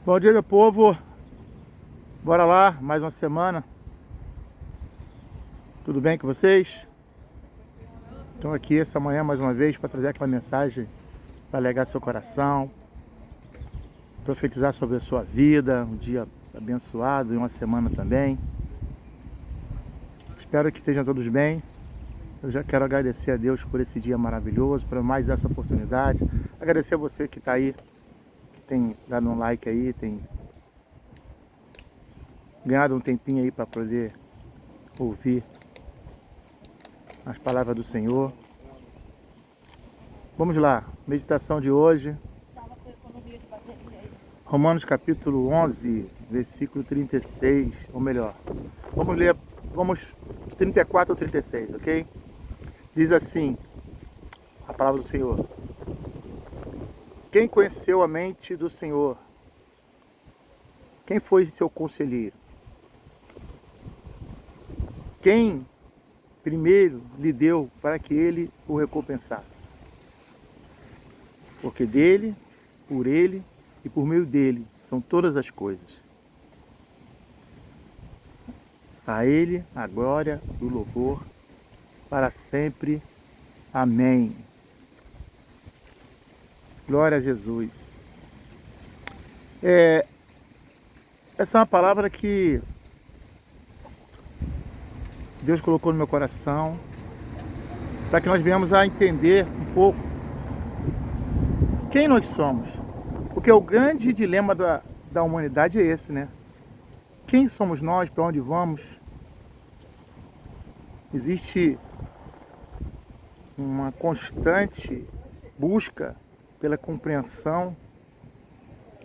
Bom dia, meu povo. Bora lá, mais uma semana. Tudo bem com vocês? Estou aqui essa manhã mais uma vez para trazer aquela mensagem para alegar seu coração, profetizar sobre a sua vida, um dia abençoado e uma semana também. Espero que estejam todos bem. Eu já quero agradecer a Deus por esse dia maravilhoso, por mais essa oportunidade. Agradecer a você que está aí, que tem dado um like aí, tem ganhado um tempinho aí para poder ouvir as palavras do Senhor. Vamos lá, meditação de hoje, Romanos capítulo 11, versículo 36, ou melhor, vamos de 34 ao 36, ok? Diz assim, a palavra do Senhor: quem conheceu a mente do Senhor? Quem foi seu conselheiro? Quem primeiro lhe deu para que ele o recompensasse? Porque dele, por ele e por meio dele são todas as coisas. A ele a glória e o louvor para sempre. Amém. Glória a Jesus. Essa é uma palavra que Deus colocou no meu coração para que nós venhamos a entender um pouco quem nós somos. Porque o grande dilema da humanidade é esse, né? Quem somos nós? Para onde vamos? Existe uma constante busca pela compreensão,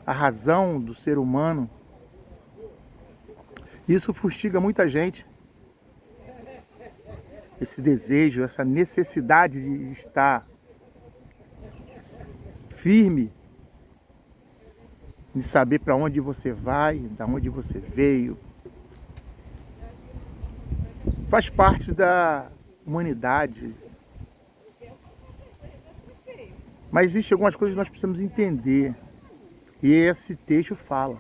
a razão do ser humano. Isso fustiga muita gente. Esse desejo, essa necessidade de estar firme, de saber para onde você vai, da onde você veio. Faz parte da humanidade. Mas existem algumas coisas que nós precisamos entender. E esse texto fala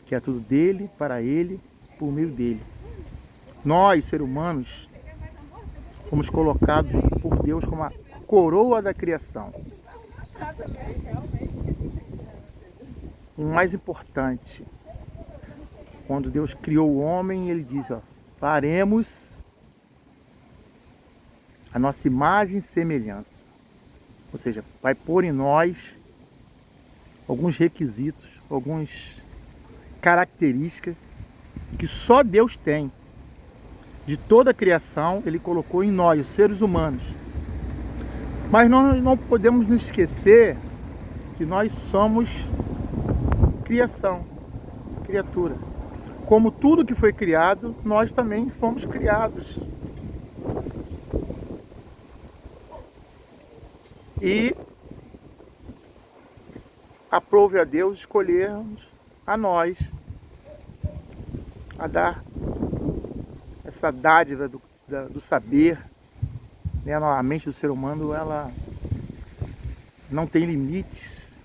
que é tudo dele, para ele, por meio dele. Nós, seres humanos, fomos colocados por Deus como a coroa da criação. O mais importante, quando Deus criou o homem, ele diz, faremos a nossa imagem e semelhança. Ou seja, vai pôr em nós alguns requisitos, algumas características que só Deus tem. De toda a criação, ele colocou em nós, os seres humanos. Mas nós não podemos nos esquecer que nós somos criação, criatura. Como tudo que foi criado, nós também fomos criados. E aprove a Deus escolhermos a nós, a dar essa dádiva do saber, né? A mente do ser humano, ela não tem limites,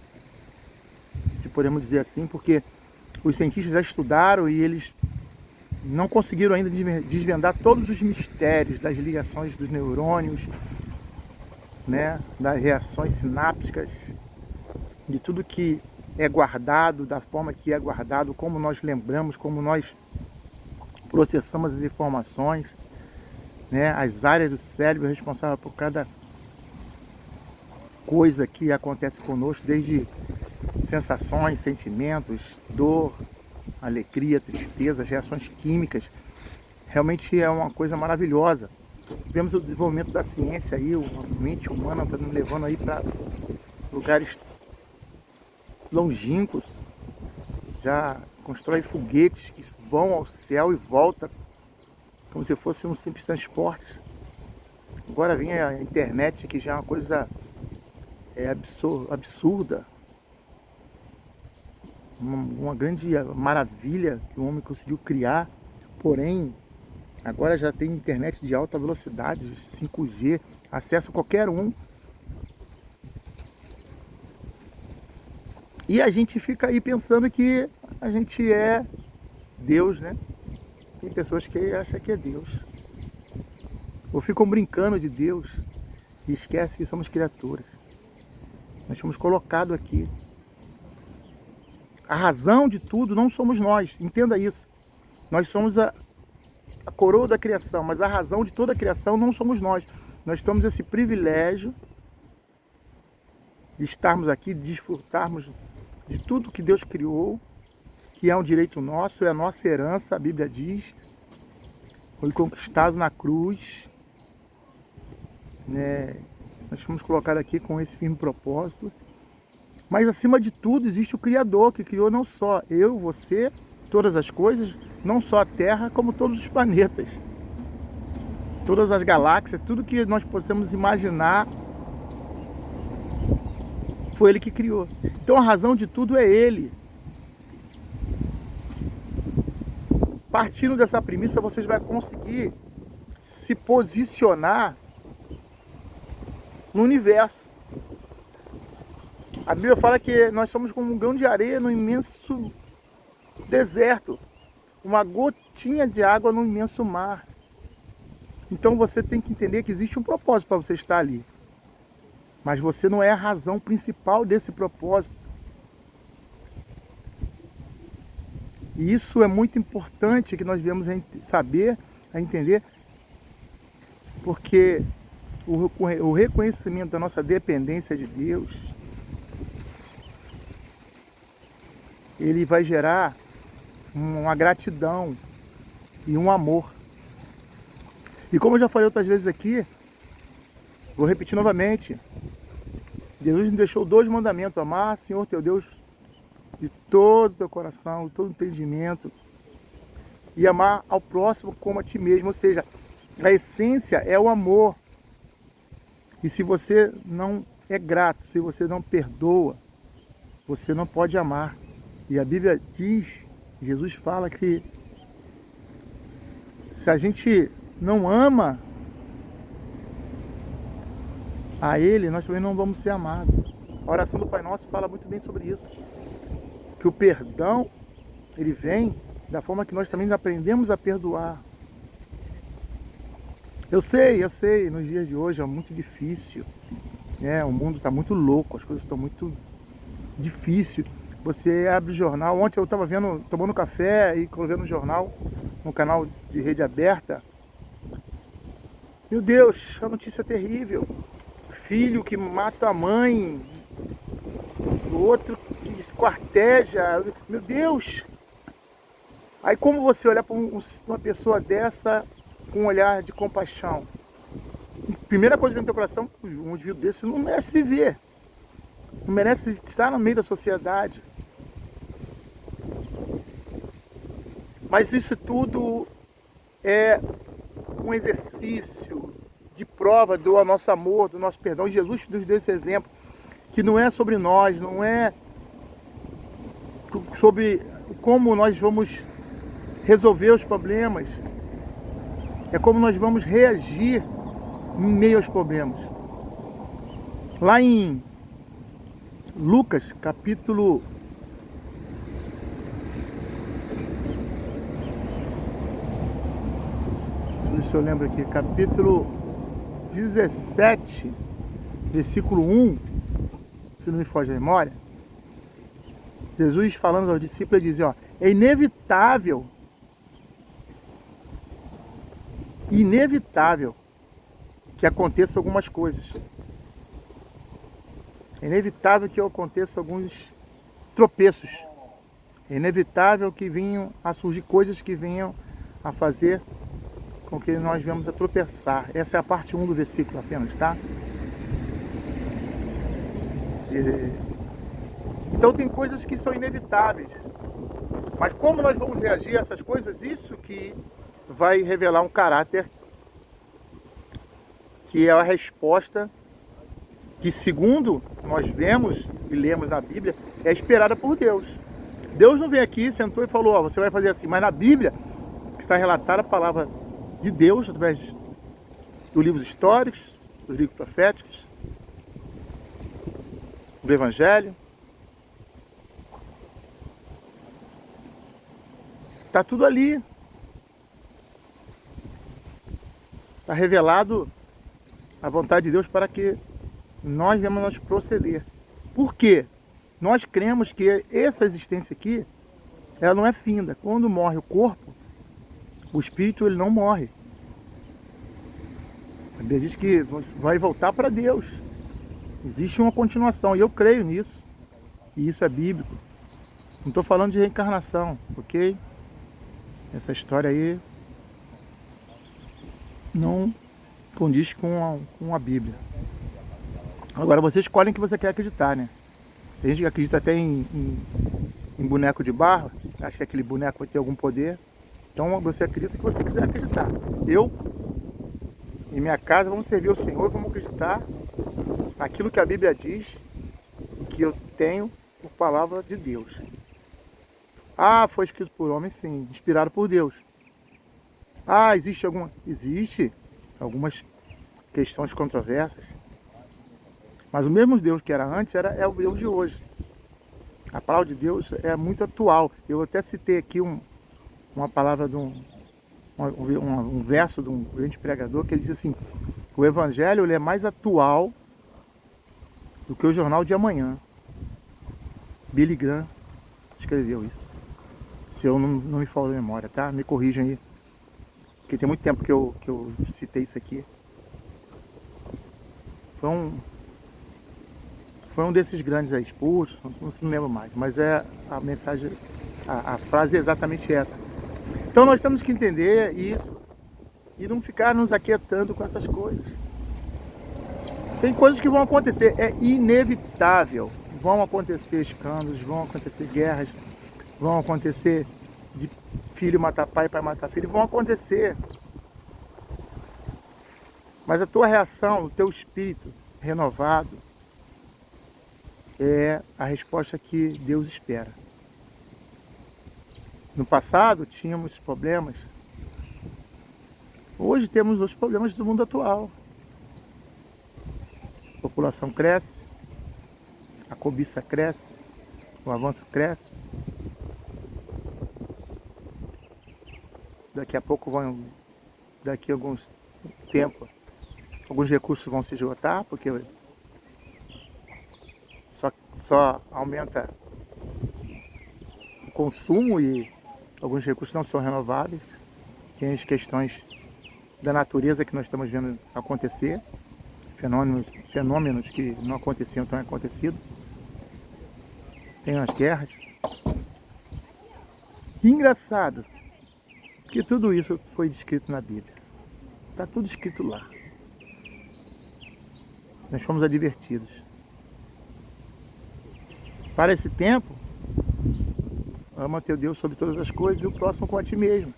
se podemos dizer assim, porque os cientistas já estudaram e eles não conseguiram ainda desvendar todos os mistérios das ligações dos neurônios, né? Das reações sinápticas, de tudo que é guardado, da forma que é guardado, como nós lembramos, como nós processamos as informações, né? As áreas do cérebro responsáveis por cada coisa que acontece conosco, desde sensações, sentimentos, dor, alegria, tristeza, as reações químicas. Realmente é uma coisa maravilhosa. Vemos o desenvolvimento da ciência aí, a mente humana está nos levando aí para lugares longínquos. Já constrói foguetes que vão ao céu e voltam como se fosse um simples transporte. Agora vem a internet, que já é uma coisa absurda. Uma grande maravilha que o homem conseguiu criar. Porém, agora já tem internet de alta velocidade, 5G, acesso a qualquer um. E a gente fica aí pensando que a gente é Deus, né? Tem pessoas que acham que é Deus. Ou ficam brincando de Deus e esquecem que somos criaturas. Nós fomos colocados aqui. A razão de tudo não somos nós, entenda isso. Nós somos a coroa da criação, mas a razão de toda a criação não somos nós. Nós temos esse privilégio de estarmos aqui, de desfrutarmos de tudo que Deus criou, que é um direito nosso, é a nossa herança, a Bíblia diz, foi conquistado na cruz, né? Nós fomos colocados aqui com esse firme propósito, mas acima de tudo existe o Criador, que criou não só eu, você, todas as coisas, não só a Terra, como todos os planetas, todas as galáxias, tudo que nós possamos imaginar, foi Ele que criou. Então a razão de tudo é Ele. Partindo dessa premissa, vocês vão conseguir se posicionar no universo. A Bíblia fala que nós somos como um grão de areia no imenso deserto, uma gotinha de água no imenso mar. Então você tem que entender que existe um propósito para você estar ali. Mas você não é a razão principal desse propósito. E isso é muito importante que nós devemos saber, a entender, porque o reconhecimento da nossa dependência de Deus, ele vai gerar uma gratidão e um amor. E como eu já falei outras vezes aqui, vou repetir novamente, Jesus nos deixou 2 mandamentos: amar o Senhor teu Deus de todo o teu coração, de todo o entendimento, e amar ao próximo como a ti mesmo. Ou seja, a essência é o amor. E se você não é grato, se você não perdoa, você não pode amar. E a Bíblia diz, Jesus fala que se a gente não ama a Ele, nós também não vamos ser amados. A oração do Pai Nosso fala muito bem sobre isso. Que o perdão, ele vem da forma que nós também aprendemos a perdoar. Eu sei, nos dias de hoje é muito difícil, né? O mundo está muito louco, as coisas estão muito difíceis. Você abre o jornal, ontem eu estava vendo, tomando café e vendo o jornal, no canal de rede aberta. Meu Deus, a notícia é terrível. Filho que mata a mãe, o outro que esquarteja, meu Deus! Aí como você olhar para uma pessoa dessa com um olhar de compaixão? Primeira coisa que vem no teu coração, um indivíduo desse não merece viver, não merece estar no meio da sociedade. Mas isso tudo é um exercício de prova do nosso amor, do nosso perdão. E Jesus nos deu esse exemplo, que não é sobre nós, não é sobre como nós vamos resolver os problemas, é como nós vamos reagir em meio aos problemas. Lá em Lucas, capítulo 17, versículo 1, se não me foge a memória, Jesus falando aos discípulos, ele diz, ó, é inevitável que aconteça algumas coisas. É inevitável que aconteça alguns tropeços. É inevitável que venham a surgir coisas que venham a fazer com que nós venhamos a tropeçar. Essa é a parte 1 do versículo apenas, tá? Então tem coisas que são inevitáveis. Mas como nós vamos reagir a essas coisas, isso que vai revelar um caráter que é a resposta que, segundo nós vemos e lemos na Bíblia, é esperada por Deus. Deus não vem aqui, sentou e falou, ó, você vai fazer assim. Mas na Bíblia está relatada a palavra de Deus, através dos livros históricos, dos livros proféticos, do Evangelho. Está tudo ali. Está revelado a vontade de Deus para que nós venhamos nos proceder. Por quê? Nós cremos que essa existência aqui, ela não é finda. Quando morre o corpo, o espírito ele não morre. A Bíblia diz que vai voltar para Deus. Existe uma continuação, e eu creio nisso. E isso é bíblico. Não estou falando de reencarnação, ok? Essa história aí não condiz com a Bíblia. Agora você escolhe em que você quer acreditar, né? Tem gente que acredita até em boneco de barro, acha que aquele boneco vai ter algum poder. Então você acredita que você quiser acreditar. Eu, em minha casa, vamos servir ao Senhor, vamos acreditar naquilo que a Bíblia diz, que eu tenho por palavra de Deus. Ah, foi escrito por homem, sim, inspirado por Deus. Ah, existe algumas questões controversas. Mas o mesmo Deus que era antes é o Deus de hoje. A palavra de Deus é muito atual. Eu até citei aqui uma palavra de um verso de um grande pregador que ele diz assim: o Evangelho ele é mais atual do que o jornal de amanhã. Billy Graham escreveu isso. Se eu não me falo de memória, tá? Me corrijam aí. Porque tem muito tempo que eu citei isso aqui. Foi um desses grandes aí, expulsos, não se lembra mais. Mas é a mensagem, a frase é exatamente essa. Então nós temos que entender isso e não ficar nos aquietando com essas coisas. Tem coisas que vão acontecer, é inevitável. Vão acontecer escândalos, vão acontecer guerras, vão acontecer de filho matar pai, pai matar filho, vão acontecer. Mas a tua reação, o teu espírito renovado, é a resposta que Deus espera. No passado tínhamos problemas, hoje temos os problemas do mundo atual. A população cresce, a cobiça cresce, o avanço cresce. Daqui a pouco daqui a alguns tempo, alguns recursos vão se esgotar, porque só aumenta o consumo e alguns recursos não são renováveis. Tem as questões da natureza que nós estamos vendo acontecer, fenômenos que não aconteciam têm acontecido. Tem as guerras. E engraçado que tudo isso foi descrito na Bíblia. Está tudo escrito lá. Nós fomos advertidos. Para esse tempo, ama teu Deus sobre todas as coisas e o próximo com a ti mesmo.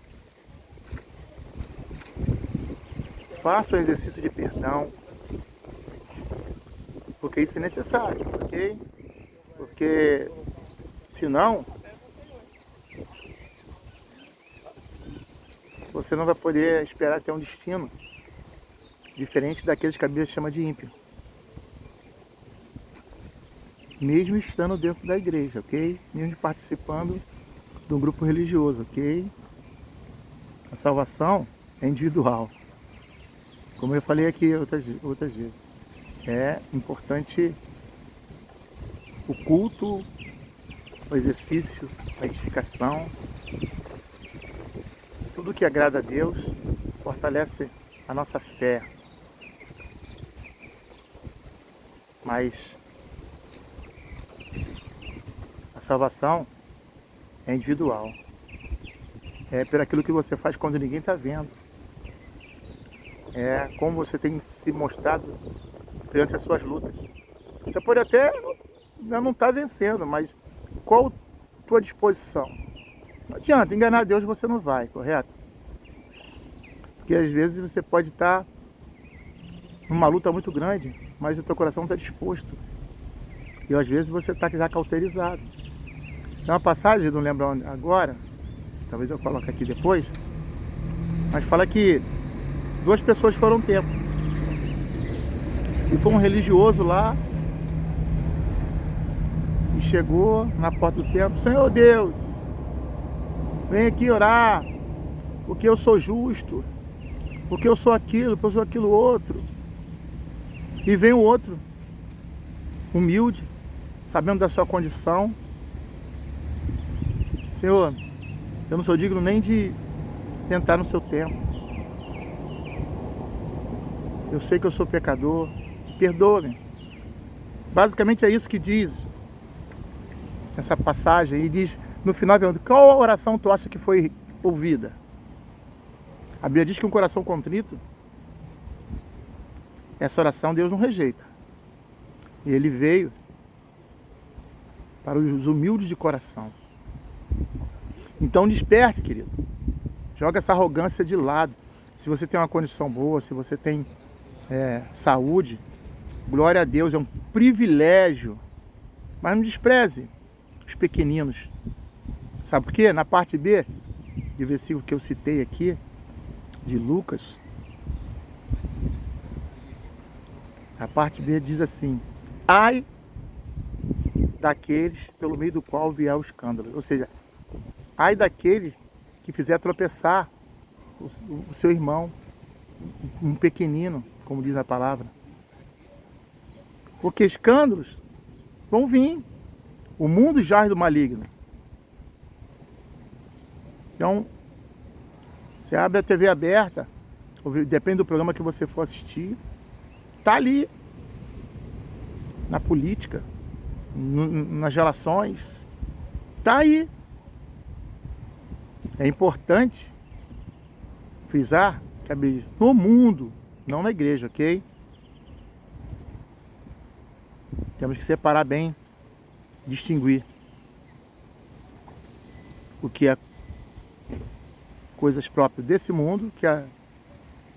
Faça o exercício de perdão, porque isso é necessário, ok? Porque senão você não vai poder esperar ter um destino diferente daqueles que a Bíblia chama de ímpio. Mesmo estando dentro da igreja, ok? Mesmo participando de um grupo religioso, ok? A salvação é individual. Como eu falei aqui outras vezes. É importante o culto, o exercício, a edificação. Tudo que agrada a Deus fortalece a nossa fé. Mas a salvação é individual. É por aquilo que você faz quando ninguém está vendo. É como você tem se mostrado perante as suas lutas. Você pode até não estar vencendo, mas qual a tua disposição? Não adianta, enganar Deus você não vai, correto? Porque às vezes você pode estar numa luta muito grande, mas o teu coração está disposto. E às vezes você está já cauterizado. Tem uma passagem, não lembro agora, talvez eu coloque aqui depois, mas fala que 2 pessoas foram ao templo. E foi um religioso lá e chegou na porta do templo: Senhor Deus, Vem aqui orar, porque eu sou justo, porque eu sou aquilo, porque eu sou aquilo outro. E vem o outro, humilde, sabendo da sua condição. Senhor, eu não sou digno nem de entrar no seu templo. Eu sei que eu sou pecador, perdoa-me. Basicamente é isso que diz essa passagem. E diz, no final, qual oração tu acha que foi ouvida? A Bíblia diz que um coração contrito, essa oração Deus não rejeita. E ele veio para os humildes de coração. Então desperte, querido. Joga essa arrogância de lado. Se você tem uma condição boa, se você tem saúde, glória a Deus, é um privilégio. Mas não despreze os pequeninos. Sabe por quê? Na parte B, do versículo que eu citei aqui, de Lucas, a parte B diz assim: ai daqueles pelo meio do qual vier o escândalo. Ou seja, ai daquele que fizer tropeçar o seu irmão, um pequenino, como diz a palavra. Porque escândalos vão vir. O mundo jaz do maligno. Então, você abre a TV aberta, depende do programa que você for assistir, tá ali, na política, nas relações, tá aí. É importante frisar que no mundo, não na igreja, ok? Temos que separar bem, distinguir o que é coisas próprias desse mundo, que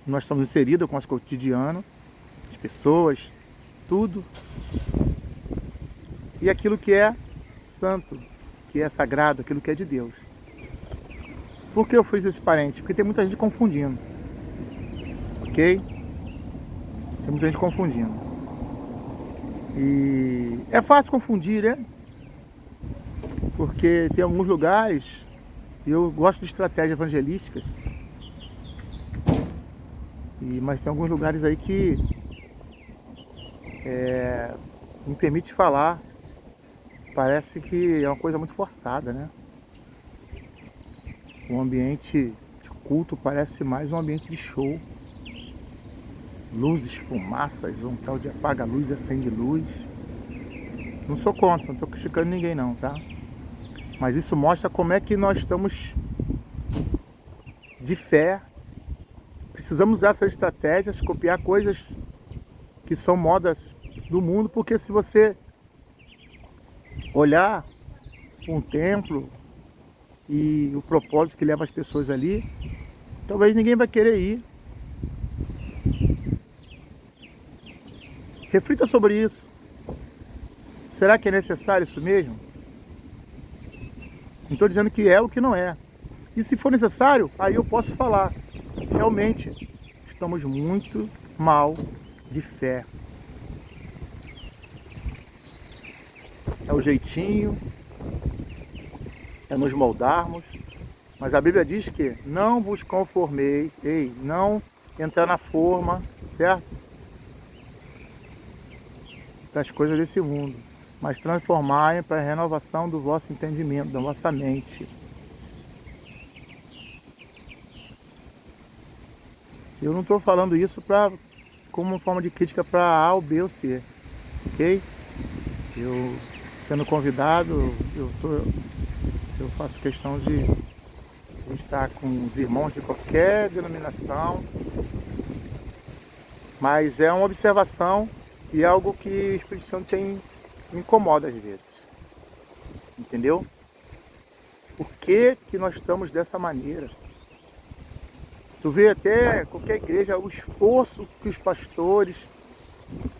nós estamos inseridos com o cotidiano, as pessoas, tudo, e aquilo que é santo, que é sagrado, aquilo que é de Deus. Por que eu fiz esse parente? Porque tem muita gente confundindo, ok? Tem muita gente confundindo. E é fácil confundir, né? Porque tem alguns lugares, e eu gosto de estratégias evangelísticas, mas tem alguns lugares aí que me permite falar, parece que é uma coisa muito forçada, né? O ambiente de culto parece mais um ambiente de show. Luzes, fumaças, um tal de apaga a luz e acende luz. Não sou contra, não estou criticando ninguém não, tá? Mas isso mostra como é que nós estamos de fé. Precisamos usar essas estratégias, copiar coisas que são modas do mundo, porque se você olhar um templo e o propósito que leva as pessoas ali, talvez ninguém vai querer ir. Reflita sobre isso. Será que é necessário isso mesmo? Não estou dizendo que é o que não é. E se for necessário, aí eu posso falar. Realmente, estamos muito mal de fé. É o jeitinho, é nos moldarmos. Mas a Bíblia diz que não vos conformei, não entrar na forma, certo? Das coisas desse mundo, mas transformarem para a renovação do vosso entendimento, da vossa mente. Eu não estou falando isso como uma forma de crítica para A ou B ou C, ok? Eu, sendo convidado, eu faço questão de estar com os irmãos de qualquer denominação, mas é uma observação e é algo que o Espírito Santo me incomoda às vezes, entendeu? Por que nós estamos dessa maneira? Tu vê até qualquer igreja, o esforço que os pastores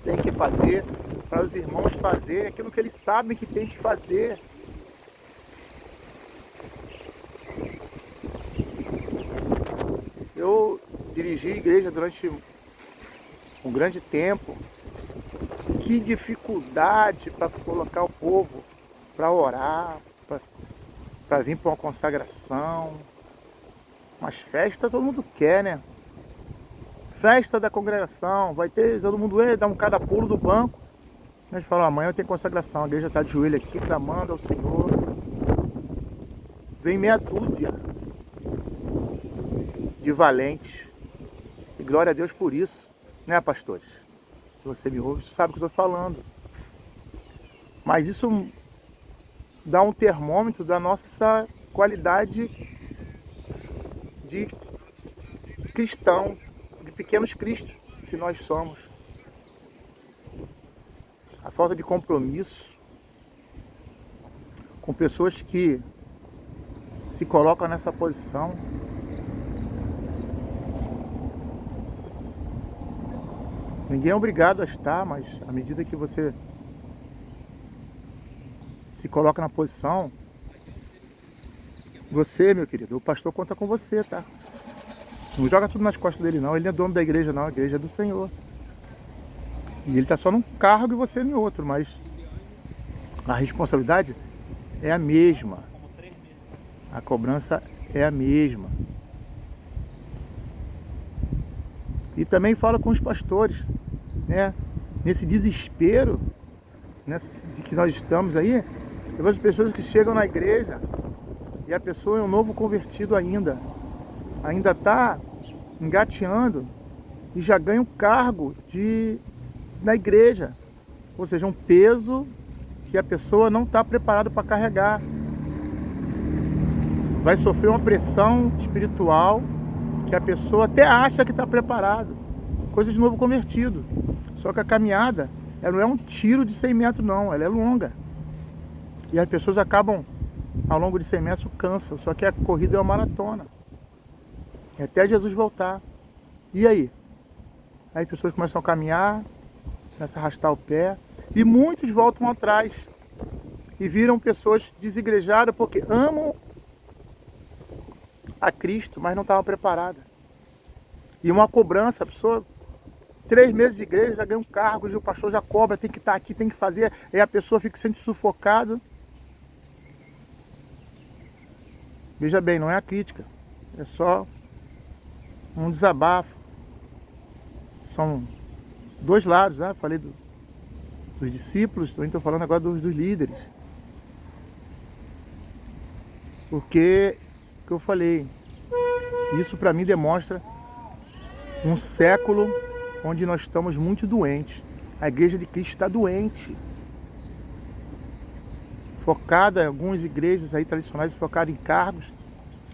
têm que fazer para os irmãos fazerem aquilo que eles sabem que tem que fazer. Eu dirigi a igreja durante um grande tempo. Que dificuldade para colocar o povo para orar, para vir para uma consagração. Mas festa todo mundo quer, né? Festa da congregação, vai ter, todo mundo dá um cada pulo do banco. A gente fala, amanhã tem consagração, a igreja está de joelho aqui, clamando ao Senhor. Vem meia dúzia de valentes. E glória a Deus por isso, né, pastores? Se você me ouve, você sabe o que eu estou falando. Mas isso dá um termômetro da nossa qualidade de cristão, de pequenos cristos que nós somos. A falta de compromisso com pessoas que se colocam nessa posição. Ninguém é obrigado a estar, mas à medida que você se coloca na posição, você, meu querido, o pastor conta com você, tá? Não joga tudo nas costas dele não, ele não é dono da igreja não, a igreja é do Senhor. E ele está só num cargo e você em outro, mas a responsabilidade é a mesma. A cobrança é a mesma. E também fala com os pastores, né? Nesse desespero, de que nós estamos aí, eu vejo pessoas que chegam na igreja e a pessoa é um novo convertido ainda está engateando e já ganha um cargo na igreja, ou seja, um peso que a pessoa não está preparada para carregar. Vai sofrer uma pressão espiritual que a pessoa até acha que está preparado, coisa de novo convertido. Só que a caminhada, ela não é um tiro de 100 metros não, ela é longa. E as pessoas acabam, ao longo de 100 metros, cansam. Só que a corrida é uma maratona. É até Jesus voltar. E aí? Aí as pessoas começam a caminhar, começam a arrastar o pé, e muitos voltam atrás. E viram pessoas desigrejadas porque amam a Cristo, mas não estavam preparadas. E uma cobrança, a pessoa, 3 meses de igreja, já ganha um cargo, e o pastor já cobra, tem que estar aqui, tem que fazer, aí a pessoa fica sendo sufocada. Veja bem, não é a crítica, é só um desabafo. São 2 lados, né? Falei dos discípulos, também estou falando agora dos líderes. Porque, que eu falei, isso para mim demonstra um século onde nós estamos muito doentes. A igreja de Cristo está doente. Focada em algumas igrejas aí tradicionais, focada em cargos,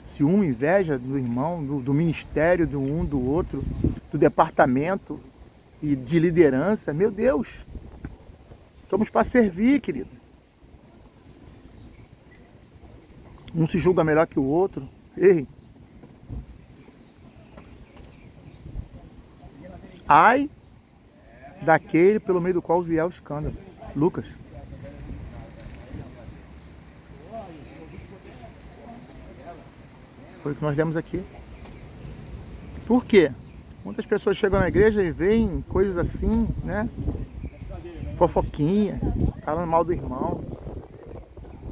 ciúme, inveja do irmão, do ministério, do um, do outro, do departamento e de liderança. Meu Deus, estamos para servir, querido. Um se julga melhor que o outro. Ei. Ai daquele pelo meio do qual vier o escândalo. Lucas. Foi o que nós lemos aqui. Por quê? Muitas pessoas chegam na igreja e veem coisas assim, né? Fofoquinha, falando mal do irmão.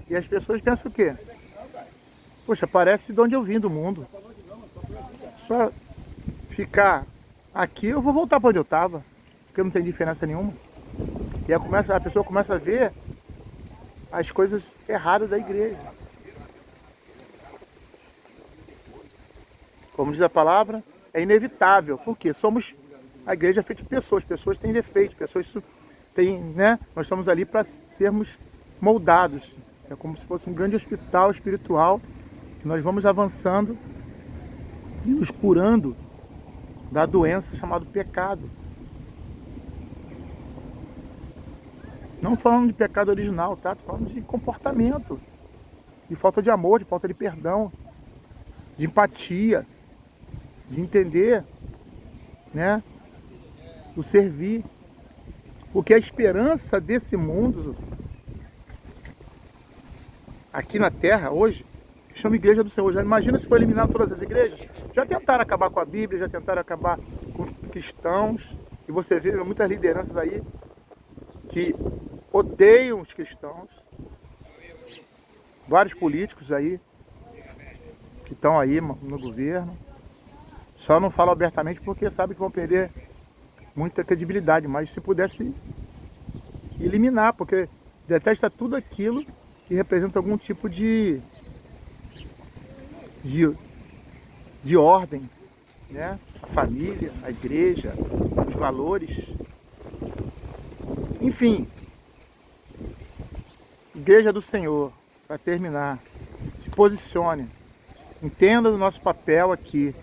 E as pessoas pensam o quê? Poxa, parece de onde eu vim do mundo. Para ficar aqui, eu vou voltar para onde eu estava, porque não tem diferença nenhuma. E aí a pessoa começa a ver as coisas erradas da igreja. Como diz a palavra, é inevitável, porque somos a igreja é feita de pessoas, pessoas têm defeitos, pessoas têm, né? Nós estamos ali para sermos moldados. É como se fosse um grande hospital espiritual, que nós vamos avançando e nos curando da doença chamada pecado. Não falando de pecado original, tá? Tô falando de comportamento, de falta de amor, de falta de perdão, de empatia, de entender, né? O servir. Porque a esperança desse mundo aqui na Terra hoje chama Igreja do Senhor. Já imagina se for eliminar todas as igrejas? Já tentaram acabar com a Bíblia, já tentaram acabar com cristãos. E você vê muitas lideranças aí que odeiam os cristãos. vários políticos aí, que estão aí no governo. Só não falam abertamente porque sabem que vão perder muita credibilidade, mas se pudesse eliminar, porque detesta tudo aquilo que representa algum tipo de ordem, né? A família, a igreja, os valores. Enfim, Igreja do Senhor, para terminar, se posicione, entenda o nosso papel aqui.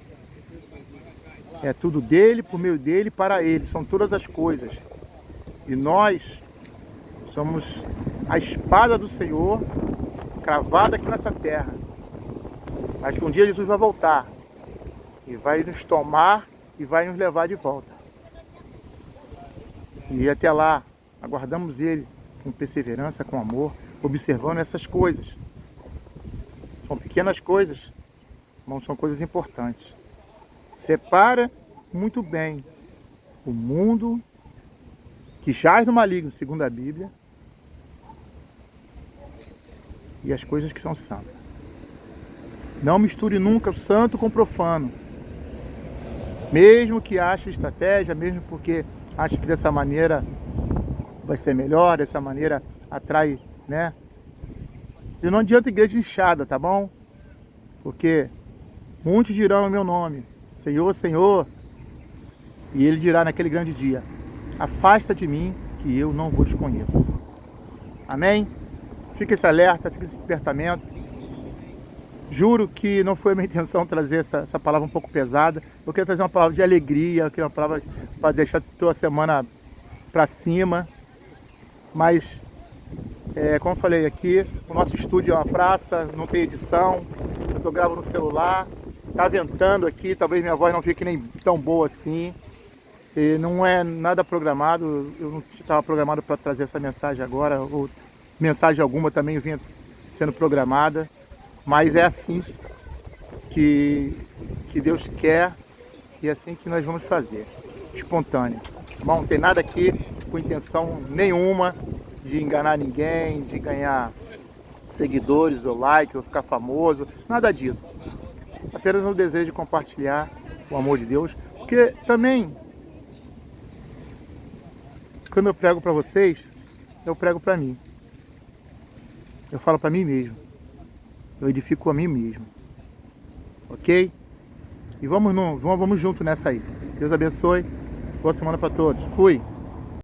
É tudo dele, por meio dele, para ele, são todas as coisas. E nós somos a espada do Senhor cravada aqui nessa terra. Mas que um dia Jesus vai voltar e vai nos tomar e vai nos levar de volta. E até lá, aguardamos ele com perseverança, com amor, observando essas coisas. São pequenas coisas, mas são coisas importantes. Separa muito bem o mundo que jaz no maligno, segundo a Bíblia, e as coisas que são santas. Não misture nunca o santo com o profano. Mesmo que ache estratégia, mesmo porque ache que dessa maneira vai ser melhor, dessa maneira atrai, né? E não adianta igreja inchada, tá bom? Porque muitos dirão o meu nome, Senhor, Senhor, e ele dirá naquele grande dia, afasta de mim que eu não vos conheço. Amém? Fica esse alerta, fica esse despertamento. Juro que não foi a minha intenção trazer essa palavra um pouco pesada. Eu queria trazer uma palavra de alegria, eu queria uma palavra para deixar a tua semana para cima. Mas, como eu falei aqui, o nosso estúdio é uma praça, não tem edição. Eu estou gravando no celular, tá ventando aqui, talvez minha voz não fique nem tão boa assim. E não é nada programado, eu não estava programado para trazer essa mensagem agora, ou mensagem alguma também vinha sendo programada. Mas é assim que Deus quer e é assim que nós vamos fazer, espontâneo. Bom, não tem nada aqui com intenção nenhuma de enganar ninguém, de ganhar seguidores ou like, ou ficar famoso, nada disso. Apenas no desejo de compartilhar o amor de Deus, porque também, quando eu prego para vocês, eu prego para mim. Eu falo para mim mesmo. Eu edifico a mim mesmo. Ok? E vamos junto nessa aí. Deus abençoe. Boa semana para todos. Fui!